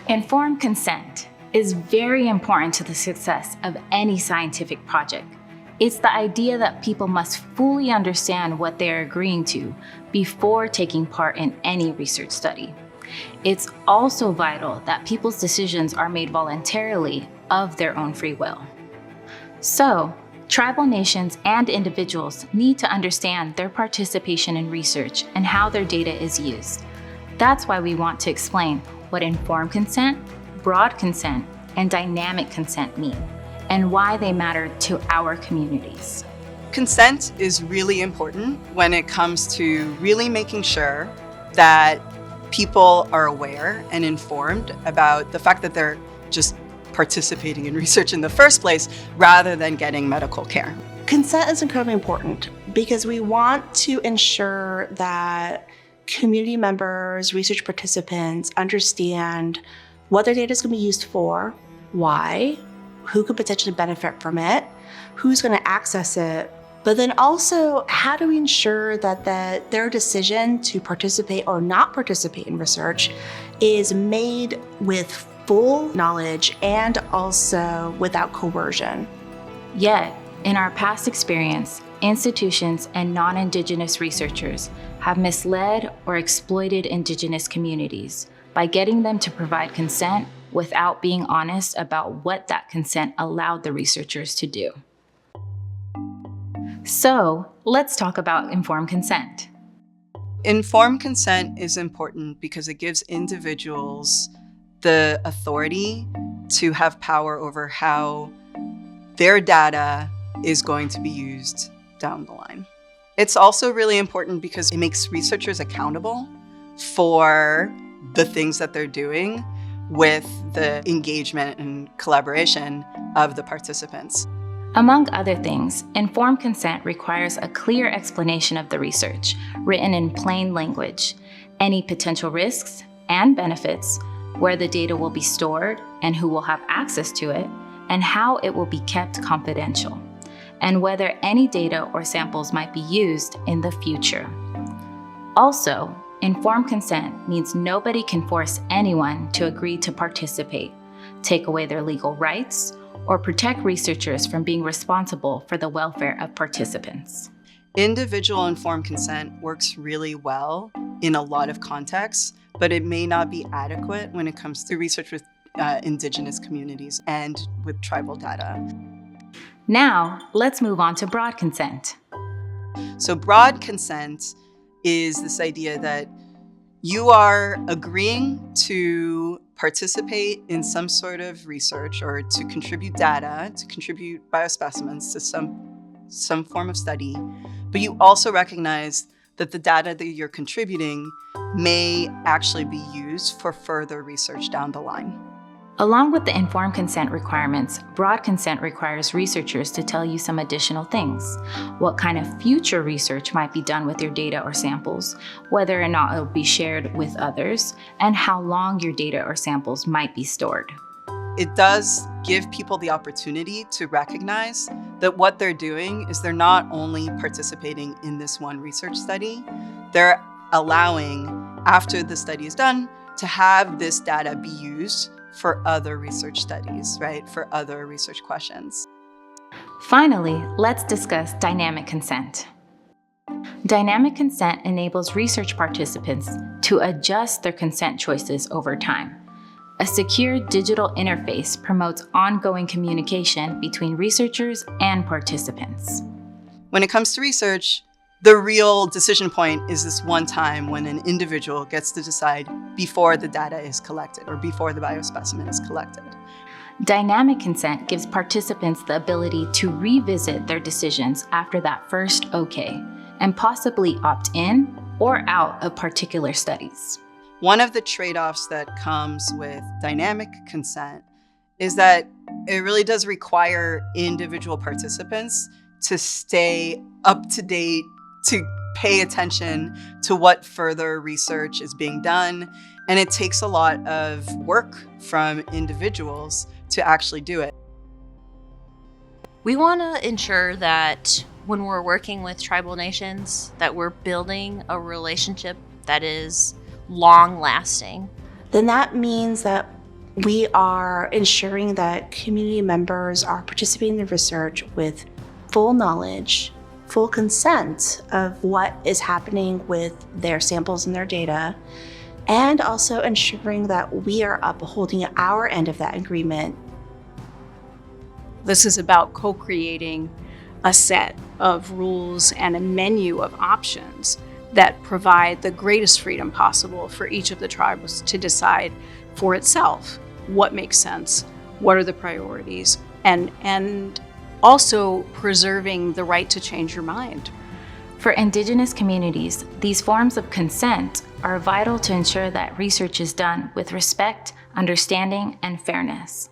Informed consent is very important to the success of any scientific project. It's the idea that people must fully understand what they're agreeing to before taking part in any research study. It's also vital that people's decisions are made voluntarily of their own free will. So, tribal nations and individuals need to understand their participation in research and how their data is used. That's why we want to explain what informed consent, broad consent, and dynamic consent mean, and why they matter to our communities. Consent is really important when it comes to really making sure that people are aware and informed about the fact that they're just participating in research in the first place rather than getting medical care. Consent is incredibly important because we want to ensure that community members, research participants understand what their data is going to be used for, why, who could potentially benefit from it, who's going to access it, but then also how do we ensure that their decision to participate or not participate in research is made with full knowledge and also without coercion. Yet, in our past experience, institutions and non-Indigenous researchers have misled or exploited Indigenous communities by getting them to provide consent without being honest about what that consent allowed the researchers to do. So, let's talk about informed consent. Informed consent is important because it gives individuals the authority to have power over how their data is going to be used down the line. It's also really important because it makes researchers accountable for the things that they're doing with the engagement and collaboration of the participants. Among other things, informed consent requires a clear explanation of the research, written in plain language, any potential risks and benefits, where the data will be stored and who will have access to it, and how it will be kept confidential, and whether any data or samples might be used in the future. Also, informed consent means nobody can force anyone to agree to participate, take away their legal rights, or protect researchers from being responsible for the welfare of participants. Individual informed consent works really well in a lot of contexts, but it may not be adequate when it comes to research with Indigenous communities and with tribal data. Now, let's move on to broad consent. So broad consent is this idea that you are agreeing to participate in some sort of research or to contribute data, to contribute biospecimens to some form of study, but you also recognize that the data that you're contributing may actually be used for further research down the line. Along with the informed consent requirements, broad consent requires researchers to tell you some additional things. What kind of future research might be done with your data or samples, whether or not it will be shared with others, and how long your data or samples might be stored. It does give people the opportunity to recognize that what they're doing is they're not only participating in this one research study, they're allowing, after the study is done, to have this data be used for other research studies, right? For other research questions. Finally, let's discuss dynamic consent. Dynamic consent enables research participants to adjust their consent choices over time. A secure digital interface promotes ongoing communication between researchers and participants. When it comes to research, the real decision point is this one time when an individual gets to decide before the data is collected or before the biospecimen is collected. Dynamic consent gives participants the ability to revisit their decisions after that first okay, and possibly opt in or out of particular studies. One of the trade-offs that comes with dynamic consent is that it really does require individual participants to stay up to date, to pay attention to what further research is being done. And it takes a lot of work from individuals to actually do it. We want to ensure that when we're working with tribal nations, that we're building a relationship that is long-lasting. Then that means that We are ensuring that community members are participating in the research with full knowledge, full consent of what is happening with their samples and their data, and also ensuring that we are upholding our end of that agreement. This is about co-creating a set of rules and a menu of options that provide the greatest freedom possible for each of the tribes to decide for itself what makes sense, what are the priorities, and also preserving the right to change your mind. For Indigenous communities, these forms of consent are vital to ensure that research is done with respect, understanding, and fairness.